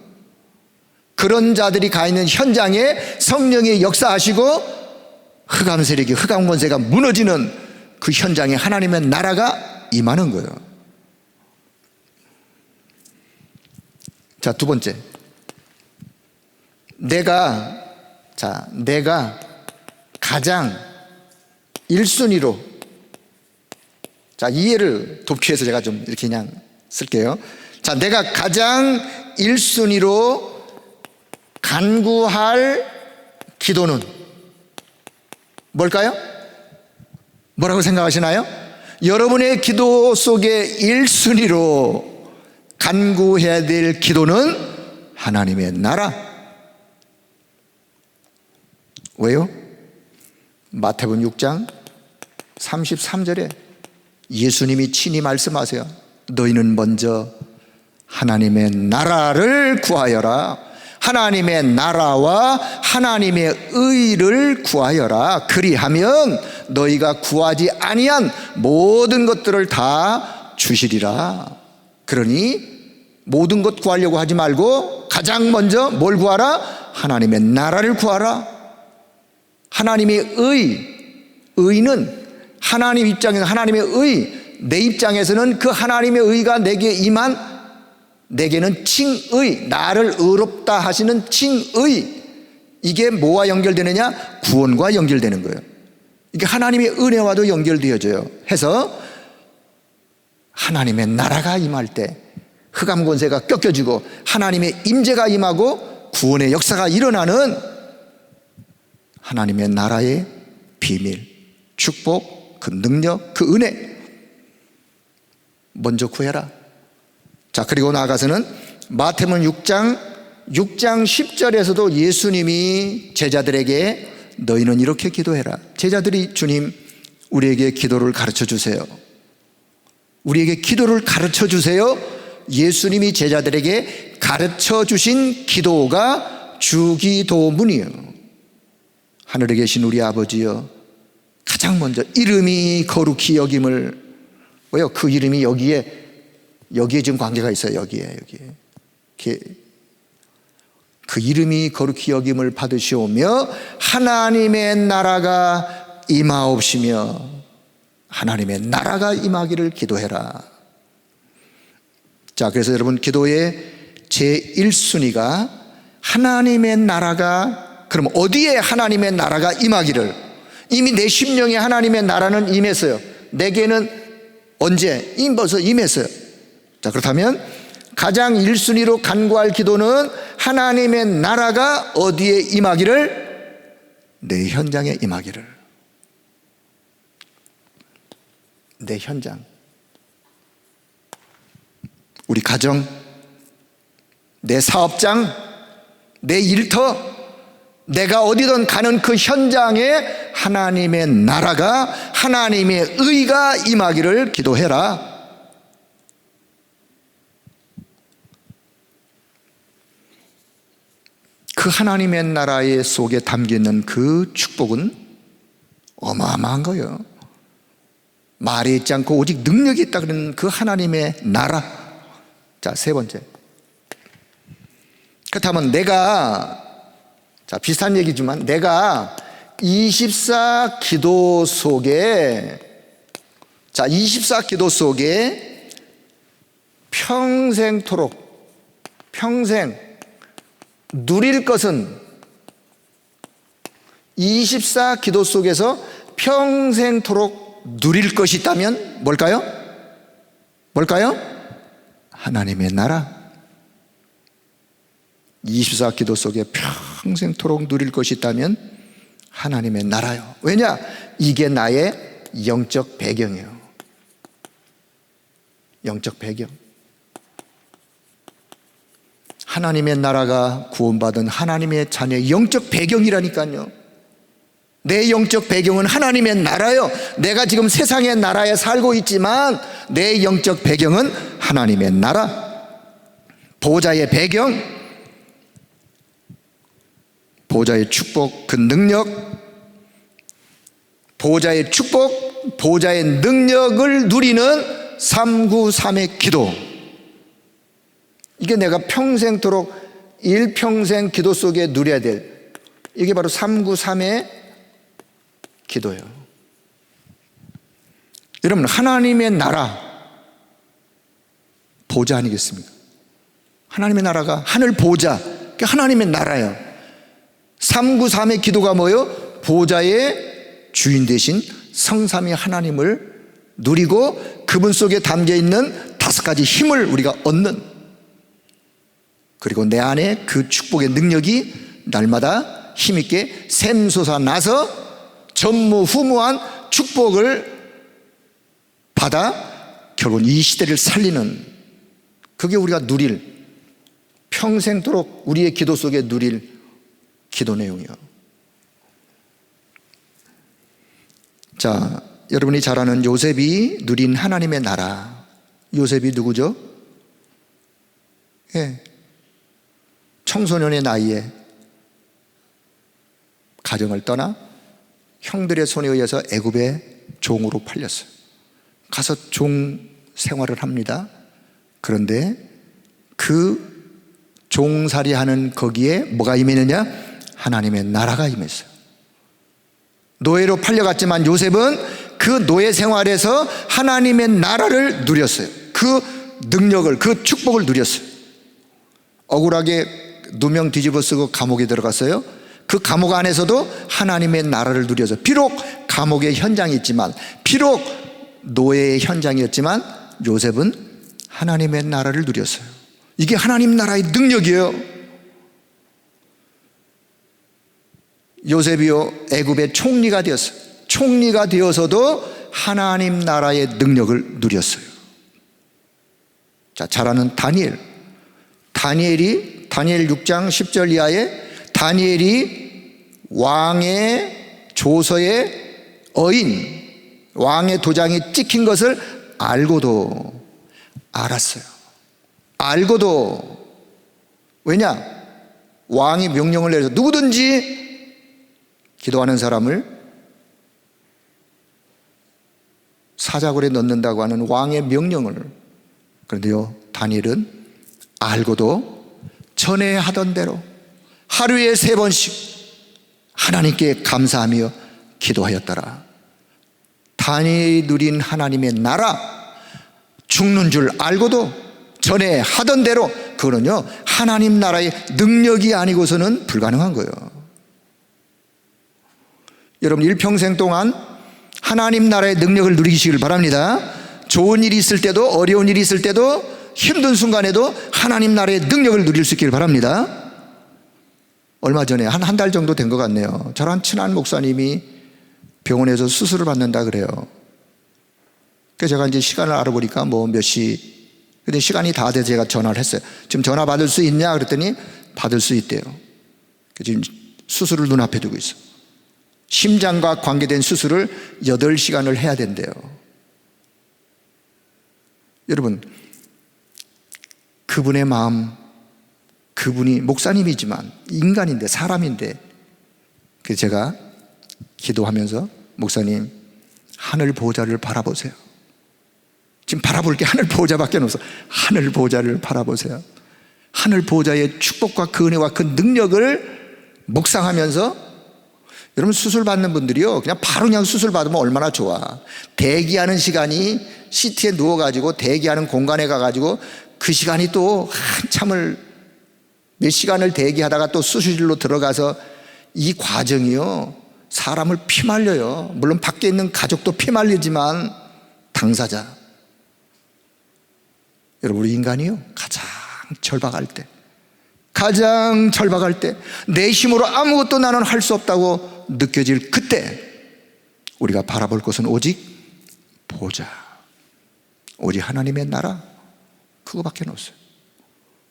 그런 자들이 가 있는 현장에 성령이 역사하시고 흑암 세력이, 흑암 권세가 무너지는 그 현장에 하나님의 나라가 임하는 거예요. 자, 두 번째, 내가 가장 1순위로, 자, 이해를 돕기 위해서 제가 좀 이렇게 그냥 쓸게요. 자, 내가 가장 1순위로 간구할 기도는 뭘까요? 뭐라고 생각하시나요? 여러분의 기도 속에 1순위로 간구해야 될 기도는 하나님의 나라. 왜요? 마태복음 6장 33절에 예수님이 친히 말씀하세요. 너희는 먼저 하나님의 나라를 구하여라. 하나님의 나라와 하나님의 의를 구하여라. 그리하면 너희가 구하지 아니한 모든 것들을 다 주시리라. 그러니 모든 것 구하려고 하지 말고 가장 먼저 뭘 구하라? 하나님의 나라를 구하라. 하나님의 의는 하나님 입장에서 하나님의 의, 내 입장에서는 그 하나님의 의가 내게 임한, 내게는 칭의, 나를 의롭다 하시는 칭의, 이게 뭐와 연결되느냐? 구원과 연결되는 거예요. 이게 하나님의 은혜와도 연결되어져요. 해서 하나님의 나라가 임할 때 흑암 권세가 꺾여지고 하나님의 임재가 임하고 구원의 역사가 일어나는 하나님의 나라의 비밀, 축복, 그 능력, 그 은혜 먼저 구해라. 자, 그리고 나아가서는 마태복음 6장 10절에서도 예수님이 제자들에게 너희는 이렇게 기도해라. 제자들이 주님, 우리에게 기도를 가르쳐 주세요. 우리에게 기도를 가르쳐 주세요. 예수님이 제자들에게 가르쳐 주신 기도가 주기도문이에요. 하늘에 계신 우리 아버지여, 가장 먼저 이름이 거룩히 여김을, 왜요? 그 이름이 여기에 지금 관계가 있어요. 여기에 그 이름이 거룩히 여김을 받으시오며 하나님의 나라가 임하옵시며, 하나님의 나라가 임하기를 기도해라. 자, 그래서 여러분 기도의 제1순위가 하나님의 나라가, 그럼 어디에 하나님의 나라가 임하기를? 이미 내 심령에 하나님의 나라는 임했어요. 내게는 언제? 벌써 임했어요. 자, 그렇다면 가장 1순위로 간구할 기도는 하나님의 나라가 어디에 임하기를? 내 현장에 임하기를. 내 현장, 우리 가정, 내 사업장, 내 일터, 내가 어디든 가는 그 현장에 하나님의 나라가, 하나님의 의가 임하기를 기도해라. 그 하나님의 나라의 속에 담겨있는 그 축복은 어마어마한 거예요. 말에 있지 않고 오직 능력이 있다 그러는 그 하나님의 나라. 자, 세 번째. 그렇다면 내가, 자, 비슷한 얘기지만 내가 24 기도 속에, 자, 24 기도 속에 평생토록, 평생 누릴 것은, 24 기도 속에서 평생토록 누릴 것이 있다면 뭘까요? 뭘까요? 하나님의 나라. 24 기도 속에 평생토록 누릴 것이 있다면 하나님의 나라요. 왜냐? 이게 나의 영적 배경이에요. 영적 배경. 하나님의 나라가 구원받은 하나님의 자녀의 영적 배경이라니까요. 내 영적 배경은 하나님의 나라요. 내가 지금 세상의 나라에 살고 있지만 내 영적 배경은 하나님의 나라. 보좌의 배경, 보좌의 축복, 그 능력, 보좌의 축복, 보좌의 능력을 누리는 393의 기도. 이게 내가 평생토록 일평생 기도 속에 누려야 될, 이게 바로 393의 기도예요. 여러분, 하나님의 나라, 보좌 아니겠습니까? 하나님의 나라가 하늘 보좌, 하나님의 나라예요. 393의 기도가 뭐예요? 보좌의 주인 되신 성삼위 하나님을 누리고 그분 속에 담겨있는 5가지 힘을 우리가 얻는, 그리고 내 안에 그 축복의 능력이 날마다 힘있게 샘솟아 나서 전무후무한 축복을 받아 결국 이 시대를 살리는, 그게 우리가 누릴, 평생토록 우리의 기도 속에 누릴 기도 내용이요. 자, 여러분이 잘 아는 요셉이 누린 하나님의 나라. 요셉이 누구죠? 예, 청소년의 나이에 가정을 떠나 형들의 손에 의해서 애굽의 종으로 팔렸어요. 가서 종 생활을 합니다. 그런데 그 종살이하는 거기에 뭐가 임했느냐? 하나님의 나라가 임했어요. 노예로 팔려갔지만 요셉은 그 노예 생활에서 하나님의 나라를 누렸어요. 그 능력을, 그 축복을 누렸어요. 억울하게 누명 뒤집어 쓰고 감옥에 들어갔어요. 그 감옥 안에서도 하나님의 나라를 누려서, 비록 감옥의 현장이 있지만, 비록 노예의 현장이었지만 요셉은 하나님의 나라를 누렸어요. 이게 하나님 나라의 능력이에요. 요셉이요, 애굽의 총리가 되었어요. 총리가 되어서도 하나님 나라의 능력을 누렸어요. 자, 잘 아는 다니엘. 다니엘 6장 10절 이하에 다니엘이 왕의 조서에 어인, 왕의 도장이 찍힌 것을 알고도, 알았어요. 알고도, 왜냐? 왕이 명령을 내려서 누구든지 기도하는 사람을 사자굴에 넣는다고 하는 왕의 명령을, 그런데요, 다니엘은 알고도 전에 하던 대로 하루에 3번씩 하나님께 감사하며 기도하였더라. 다니엘이 누린 하나님의 나라, 죽는 줄 알고도 전에 하던 대로, 그거는요 하나님 나라의 능력이 아니고서는 불가능한 거예요. 여러분, 일평생 동안 하나님 나라의 능력을 누리시길 바랍니다. 좋은 일이 있을 때도, 어려운 일이 있을 때도, 힘든 순간에도 하나님 나라의 능력을 누릴 수 있길 바랍니다. 얼마 전에 한 달 정도 된 것 같네요. 저랑 친한 목사님이 병원에서 수술을 받는다 그래요. 그래서 제가 이제 시간을 알아보니까 뭐 몇 시, 근데 시간이 다 돼서 제가 전화를 했어요. 지금 전화 받을 수 있냐 그랬더니 받을 수 있대요. 지금 수술을 눈앞에 두고 있어. 심장과 관계된 수술을 8시간을 해야 된대요. 여러분, 그분의 마음, 그분이 목사님이지만 인간인데, 사람인데, 그래서 제가 기도하면서, 목사님, 하늘 보좌를 바라보세요. 지금 바라볼 게 하늘 보좌밖에 없어. 하늘 보좌를 바라보세요. 하늘 보좌의 축복과 그 은혜와 그 능력을 묵상하면서, 여러분, 수술 받는 분들이요, 그냥 바로 그냥 수술 받으면 얼마나 좋아. 대기하는 시간이, CT에 누워가지고 대기하는 공간에 가가지고 그 시간이 또 한참을, 몇 시간을 대기하다가 또 수술실로 들어가서, 이 과정이요, 사람을 피말려요. 물론 밖에 있는 가족도 피말리지만 당사자, 여러분, 우리 인간이요, 가장 절박할 때, 내 힘으로 아무것도 나는 할 수 없다고 느껴질 그때, 우리가 바라볼 것은 오직 보좌, 오직 하나님의 나라, 그거밖에 없어요.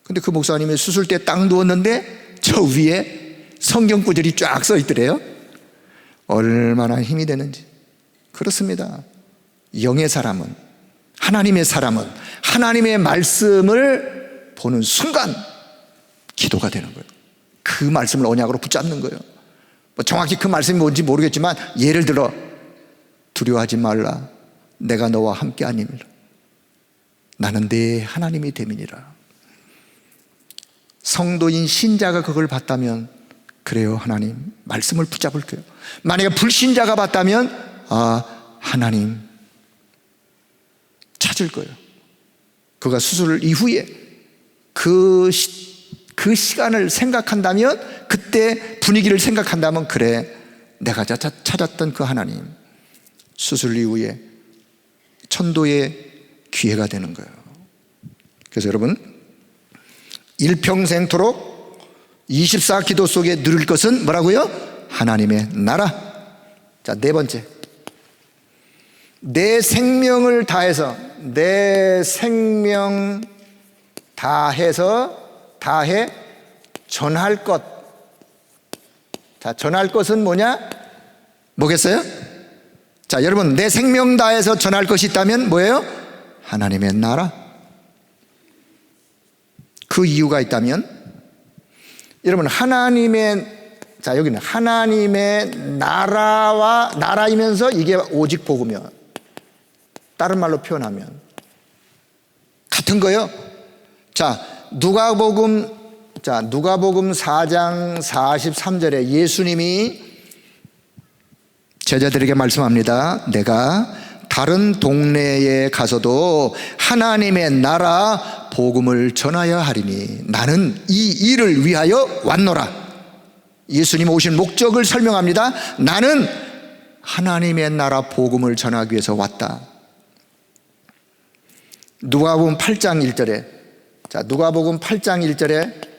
근데 그 목사님이 수술 때 딱 누웠는데 저 위에 성경 구절이 쫙 써 있더래요. 얼마나 힘이 되는지. 그렇습니다. 영의 사람은, 하나님의 사람은 하나님의 말씀을 보는 순간 기도가 되는 거예요. 그 말씀을 언약으로 붙잡는 거예요. 뭐 정확히 그 말씀이 뭔지 모르겠지만, 예를 들어, 두려워하지 말라, 내가 너와 함께 아님이라, 나는 네 하나님이 됨이니라. 성도인 신자가 그걸 봤다면, 그래요, 하나님, 말씀을 붙잡을게요. 만약에 불신자가 봤다면, 하나님 찾을 거예요. 그가 수술 이후에 그 시간을 생각한다면, 그때 분위기를 생각한다면, 그래, 내가 찾았던 그 하나님, 수술 이후에 천도의 기회가 되는 거예요. 그래서 여러분, 일평생토록 24기도 속에 누릴 것은 뭐라고요? 하나님의 나라. 자, 네 번째, 내 생명을 다해서, 내 생명 다해 전할 것. 자, 전할 것은 뭐겠어요? 자, 여러분, 내 생명 다해서 전할 것이 있다면 뭐예요? 하나님의 나라. 그 이유가 있다면, 여러분, 여기는 하나님의 나라이면서 이게 오직 복음이요. 다른 말로 표현하면 같은 거요. 자, 누가복음 4장 43절에 예수님이 제자들에게 말씀합니다. 내가 다른 동네에 가서도 하나님의 나라 복음을 전하여 하리니 나는 이 일을 위하여 왔노라. 예수님 오신 목적을 설명합니다. 나는 하나님의 나라 복음을 전하기 위해서 왔다. 누가복음 8장 1절에, 자, 누가복음 8장 1절에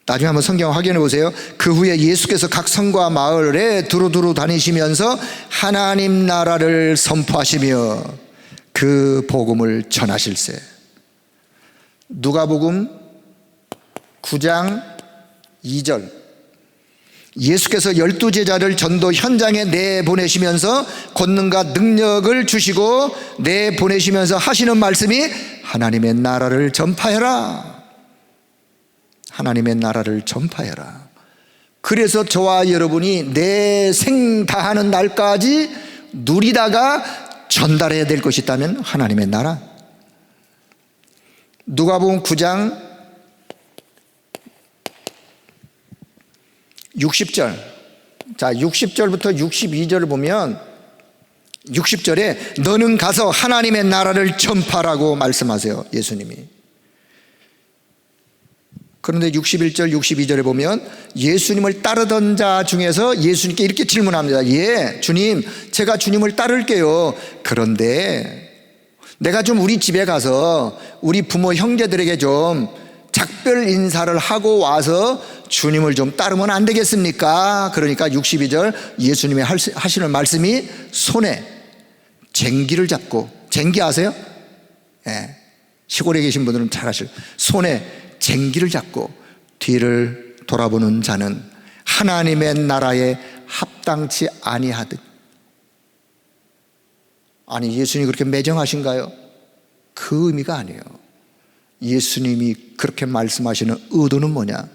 나중에 한번 성경 확인해 보세요. 그 후에 예수께서 각 성과 마을에 두루두루 다니시면서 하나님 나라를 선포하시며 그 복음을 전하실세. 누가복음 9장 2절, 예수께서 12제자를 전도 현장에 내보내시면서 권능과 능력을 주시고 내보내시면서 하시는 말씀이 하나님의 나라를 전파해라. 하나님의 나라를 전파해라. 그래서 저와 여러분이 내 생 다하는 날까지 누리다가 전달해야 될 것이 있다면 하나님의 나라. 누가복음 9장 60절. 자, 60절부터 62절을 보면 60절에 너는 가서 하나님의 나라를 전파라고 말씀하세요, 예수님이. 그런데 61절 62절에 보면 예수님을 따르던 자 중에서 예수님께 이렇게 질문합니다. 예, 주님, 제가 주님을 따를게요. 그런데 내가 좀 우리 집에 가서 우리 부모 형제들에게 좀 작별 인사를 하고 와서 주님을 좀 따르면 안 되겠습니까? 그러니까 62절 예수님이 하시는 말씀이 손에 쟁기를 잡고, 쟁기 아세요? 예, 시골에 계신 분들은 잘 아실, 손에 쟁기를 잡고 뒤를 돌아보는 자는 하나님의 나라에 합당치 아니하듯. 아니, 예수님이 그렇게 매정하신가요? 그 의미가 아니에요. 예수님이 그렇게 말씀하시는 의도는 뭐냐?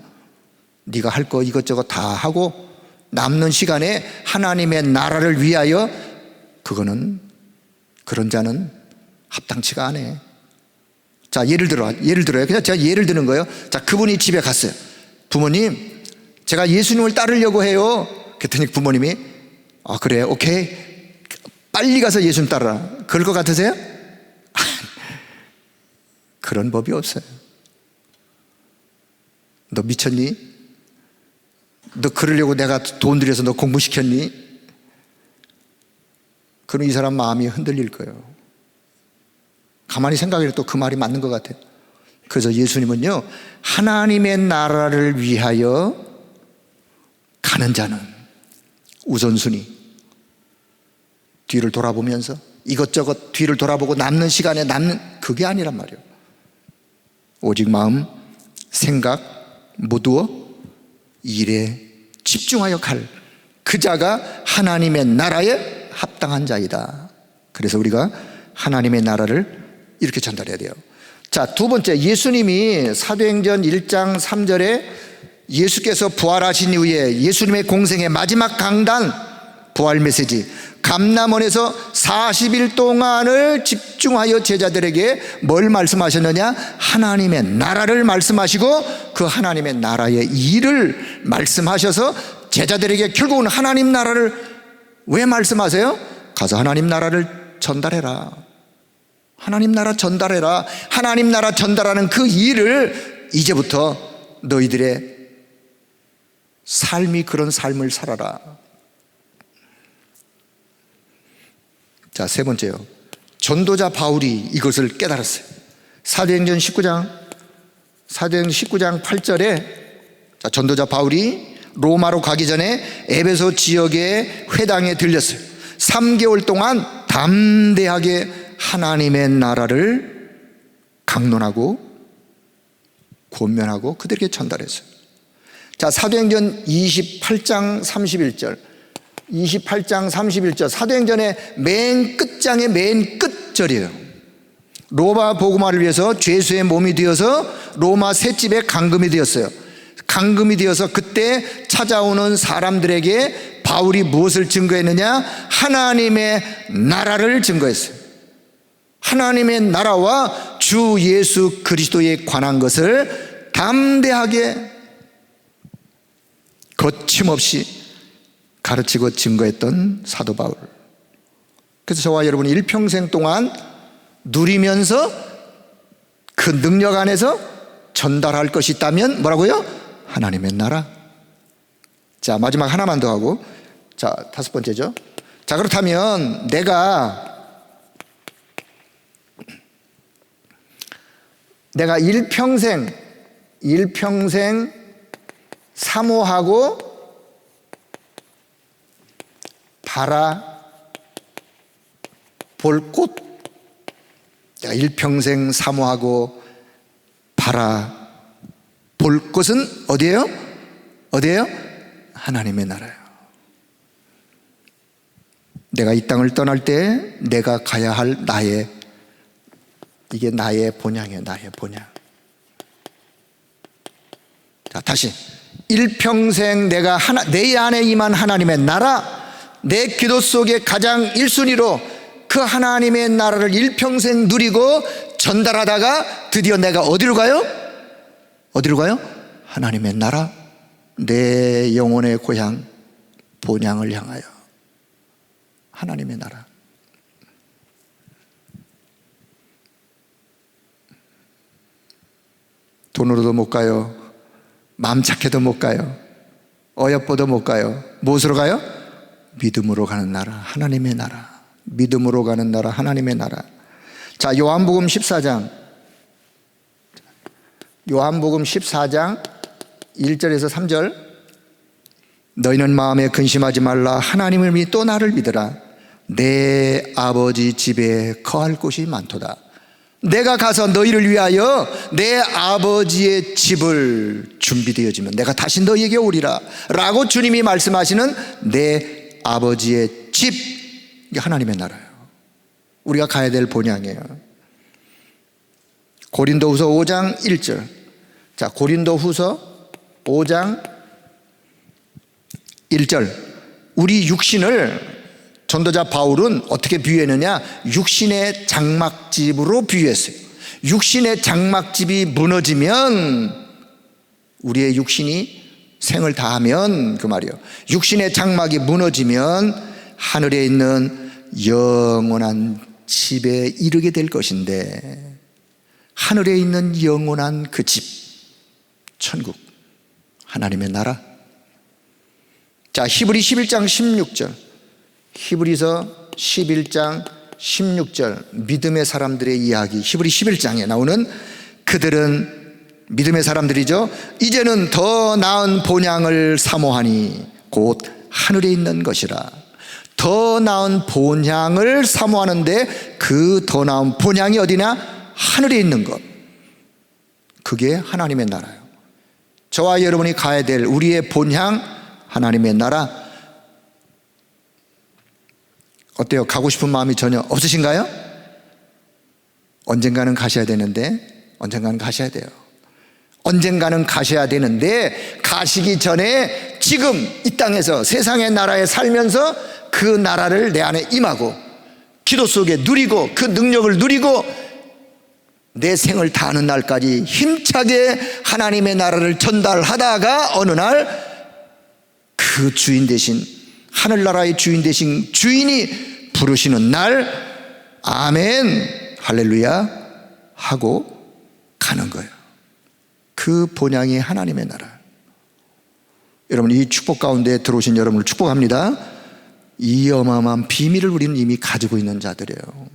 네가 할 거 이것저것 다 하고 남는 시간에 하나님의 나라를 위하여, 그거는 그런 자는 합당치가 않아. 자, 예를 들어요. 그냥 제가 예를 드는 거예요. 자, 그분이 집에 갔어요. 부모님, 제가 예수님을 따르려고 해요. 그랬더니 부모님이 그래, 오케이, 빨리 가서 예수님 따르라. 그럴 것 같으세요? 그런 법이 없어요. 너 미쳤니? 너 그러려고 내가 돈 들여서 너 공부시켰니? 그럼 이 사람 마음이 흔들릴 거예요. 가만히 생각해도 또 그 말이 맞는 것 같아요. 그래서 예수님은요, 하나님의 나라를 위하여 가는 자는 우선순위, 뒤를 돌아보면서 이것저것 뒤를 돌아보고 남는 시간에 그게 아니란 말이에요. 오직 마음, 생각 모두 일에 집중하여 갈 그 자가 하나님의 나라에 합당한 자이다. 그래서 우리가 하나님의 나라를 이렇게 전달해야 돼요. 자, 두 번째, 예수님이 사도행전 1장 3절에 예수께서 부활하신 이후에 예수님의 공생의 마지막 강단, 부활 메시지, 감람원에서 40일 동안을 집중하여 제자들에게 뭘 말씀하셨느냐? 하나님의 나라를 말씀하시고 그 하나님의 나라의 일을 말씀하셔서 제자들에게 결국은 하나님 나라를 왜 말씀하세요? 가서 하나님 나라를 전달해라. 하나님 나라 전달해라. 하나님 나라 전달하는 그 일을 이제부터 너희들의 삶이 그런 삶을 살아라. 자, 세 번째요. 전도자 바울이 이것을 깨달았어요. 사도행전 19장 8절에 자, 전도자 바울이 로마로 가기 전에 에베소 지역의 회당에 들렸어요. 3개월 동안 담대하게 하나님의 나라를 강론하고 권면하고 그들에게 전달했어요. 자, 사도행전 28장 31절, 사도행전의 맨 끝장의 맨 끝절이에요. 로마 복음화를 위해서 죄수의 몸이 되어서 로마 셋집의 감금이 되었어요. 감금이 되어서 그때 찾아오는 사람들에게 바울이 무엇을 증거했느냐? 하나님의 나라를 증거했어요. 하나님의 나라와 주 예수 그리스도에 관한 것을 담대하게 거침없이 가르치고 증거했던 사도 바울. 그래서 저와 여러분이 일평생 동안 누리면서 그 능력 안에서 전달할 것이 있다면 뭐라고요? 하나님의 나라. 자, 마지막 하나만 더 하고, 자, 다섯 번째죠. 자, 그렇다면 내가 일평생 사모하고 바라볼 곳, 내가 일평생 사모하고 바라볼 곳은 어디예요? 하나님의 나라예요. 내가 이 땅을 떠날 때 내가 가야 할 이게 나의 본향이에요. 나의 본향. 자, 다시 일평생 내가 내 안에 임한 하나님의 나라, 내 기도 속에 가장 1순위로 그 하나님의 나라를 일평생 누리고 전달하다가 드디어 내가 어디로 가요? 하나님의 나라, 내 영혼의 고향 본향을 향하여. 하나님의 나라. 돈으로도 못 가요. 마음 착해도 못 가요. 어여뻐도 못 가요. 무엇으로 가요? 믿음으로 가는 나라, 하나님의 나라. 믿음으로 가는 나라, 하나님의 나라. 자, 요한복음 14장 1절에서 3절. 너희는 마음에 근심하지 말라. 하나님을 믿 또 나를 믿으라. 내 아버지 집에 거할 곳이 많도다. 내가 가서 너희를 위하여 내 아버지의 집을 준비되어지면 내가 다시 너희에게 오리라 라고 주님이 말씀하시는 내 아버지의 집, 이게 하나님의 나라예요. 우리가 가야 될 본향이에요. 고린도후서 5장 1절. 자, 고린도후서 5장 1절. 우리 육신을 전도자 바울은 어떻게 비유했느냐? 육신의 장막집으로 비유했어요. 육신의 장막집이 무너지면, 우리의 육신이 생을 다하면 그 말이에요. 육신의 장막이 무너지면 하늘에 있는 영원한 집에 이르게 될 것인데, 하늘에 있는 영원한 그 집, 천국, 하나님의 나라. 자, 히브리 11장 16절. 히브리서 11장 16절, 믿음의 사람들의 이야기. 히브리 11장에 나오는, 그들은 믿음의 사람들이죠. 이제는 더 나은 본향을 사모하니 곧 하늘에 있는 것이라. 더 나은 본향을 사모하는데 그 더 나은 본향이 어디냐? 하늘에 있는 것. 그게 하나님의 나라예요. 저와 여러분이 가야 될 우리의 본향, 하나님의 나라. 어때요? 가고 싶은 마음이 전혀 없으신가요? 언젠가는 가셔야 되는데, 언젠가는 가셔야 돼요. 언젠가는 가셔야 되는데, 가시기 전에 지금 이 땅에서 세상의 나라에 살면서 그 나라를 내 안에 임하고 기도 속에 누리고 그 능력을 누리고 내 생을 다하는 날까지 힘차게 하나님의 나라를 전달하다가 어느 날 그 주인 되신, 하늘나라의 주인 되신 주인이 부르시는 날, 아멘, 할렐루야 하고 가는 거예요. 그 본향이 하나님의 나라. 여러분, 이 축복 가운데 들어오신 여러분을 축복합니다. 이 어마어마한 비밀을 우리는 이미 가지고 있는 자들이에요.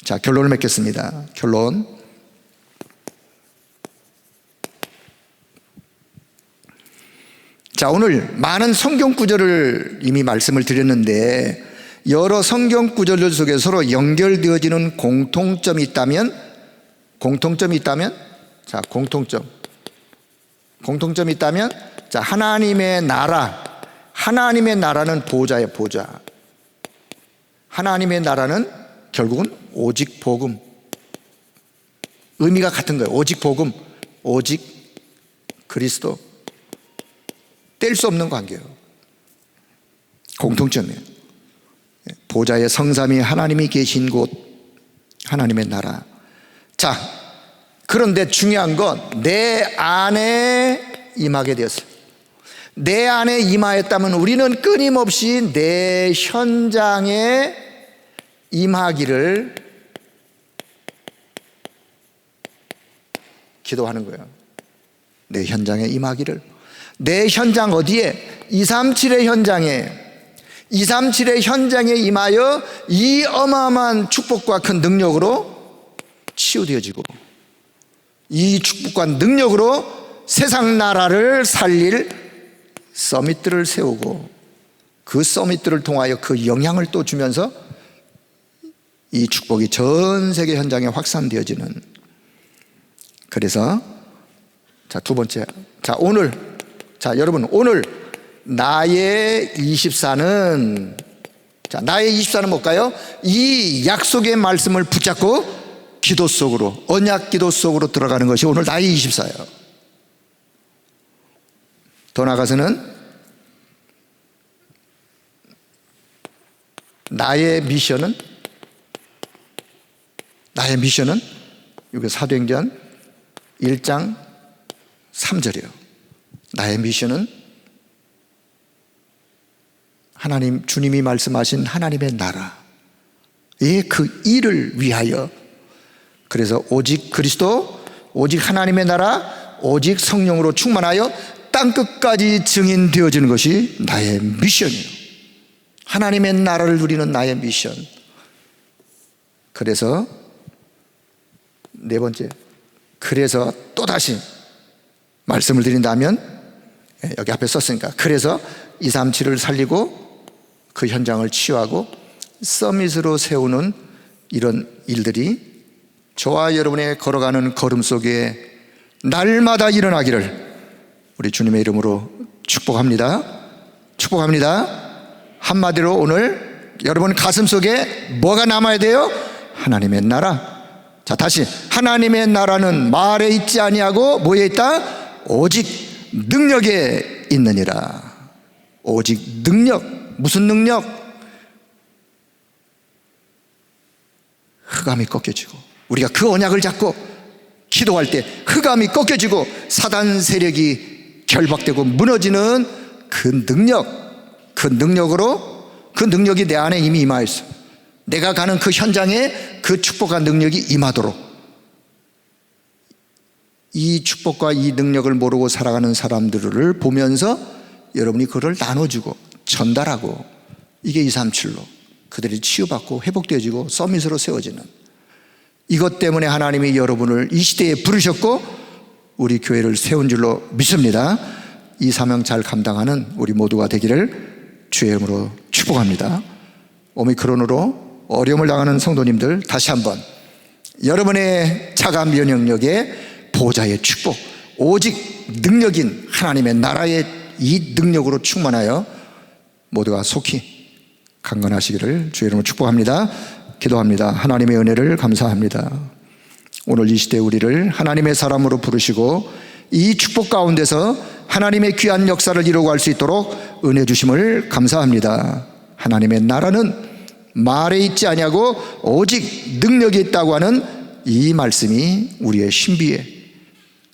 자, 결론을 맺겠습니다. 결론. 자, 오늘 많은 성경 구절을 이미 말씀을 드렸는데, 여러 성경 구절들 속에 서로 연결되어지는 공통점이 있다면, 자, 공통점이 있다면, 자, 하나님의 나라. 하나님의 나라는 보좌예요, 보좌. 하나님의 나라는 결국은 오직 복음. 의미가 같은 거예요. 오직 복음, 오직 그리스도. 뗄 수 없는 관계예요. 공통점이에요. 보좌의 성삼위 하나님이 계신 곳, 하나님의 나라. 자, 그런데 중요한 건 내 안에 임하게 되었어요. 내 안에 임하였다면 우리는 끊임없이 내 현장에 임하기를 기도하는 거예요. 내 현장에 임하기를. 내 현장 어디에? 237의 현장에, 237의 현장에 임하여 이 어마어마한 축복과 큰 능력으로 치유되어지고, 이 축복과 능력으로 세상 나라를 살릴 서밋들을 세우고, 그 서밋들을 통하여 그 영향을 또 주면서 이 축복이 전 세계 현장에 확산되어지는. 그래서 자, 두 번째. 자, 오늘, 자, 여러분, 오늘 나의 24는, 자, 나의 24는 뭘까요? 이 약속의 말씀을 붙잡고 기도 속으로, 언약 기도 속으로 들어가는 것이 오늘 나의 24예요. 더 나아가서는 나의 미션은 여기 사도행전 1장 3절이에요. 나의 미션은 하나님, 주님이 말씀하신 하나님의 나라의 그 일을 위하여, 그래서 오직 그리스도, 오직 하나님의 나라, 오직 성령으로 충만하여 땅끝까지 증인되어지는 것이 나의 미션이에요. 하나님의 나라를 누리는 나의 미션. 그래서 네 번째, 그래서 또다시 말씀을 드린다면, 여기 앞에 썼으니까, 그래서 237을 살리고 그 현장을 치유하고 서밋으로 세우는 이런 일들이 저와 여러분의 걸어가는 걸음 속에 날마다 일어나기를 우리 주님의 이름으로 축복합니다. 축복합니다. 한마디로 오늘 여러분 가슴속에 뭐가 남아야 돼요? 하나님의 나라. 자, 다시 하나님의 나라는 말에 있지 아니하고 뭐에 있다? 오직 능력에 있느니라. 오직 능력. 무슨 능력? 흑암이 꺾여지고 우리가 그 언약을 잡고 기도할 때 흑암이 꺾여지고 사단 세력이 결박되고 무너지는 그 능력, 그 능력으로, 그 능력이 내 안에 이미 임하였어. 내가 가는 그 현장에 그 축복과 능력이 임하도록, 이 축복과 이 능력을 모르고 살아가는 사람들을 보면서 여러분이 그걸 나눠주고 전달하고, 이게 237로 그들이 치유받고 회복되어지고 서밋으로 세워지는, 이것 때문에 하나님이 여러분을 이 시대에 부르셨고 우리 교회를 세운 줄로 믿습니다. 이 사명 잘 감당하는 우리 모두가 되기를 주의 이름으로 축복합니다. 오미크론으로 어려움을 당하는 성도님들, 다시 한번 여러분의 자가 면역력에 보호자의 축복, 오직 능력인 하나님의 나라의 이 능력으로 충만하여 모두가 속히 강건하시기를 주의 이름으로 축복합니다. 기도합니다. 하나님의 은혜를 감사합니다. 오늘 이 시대 우리를 하나님의 사람으로 부르시고 이 축복 가운데서 하나님의 귀한 역사를 이루고 갈 수 있도록 은혜 주심을 감사합니다. 하나님의 나라는 말에 있지 아니하고 오직 능력이 있다고 하는 이 말씀이 우리의 신비에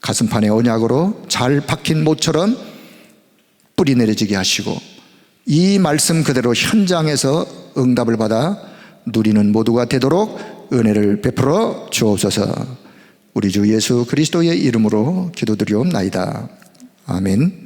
가슴판의 언약으로 잘 박힌 못처럼 뿌리 내려지게 하시고 이 말씀 그대로 현장에서 응답을 받아 누리는 모두가 되도록 은혜를 베풀어 주옵소서. 우리 주 예수 그리스도의 이름으로 기도드리옵나이다. 아멘.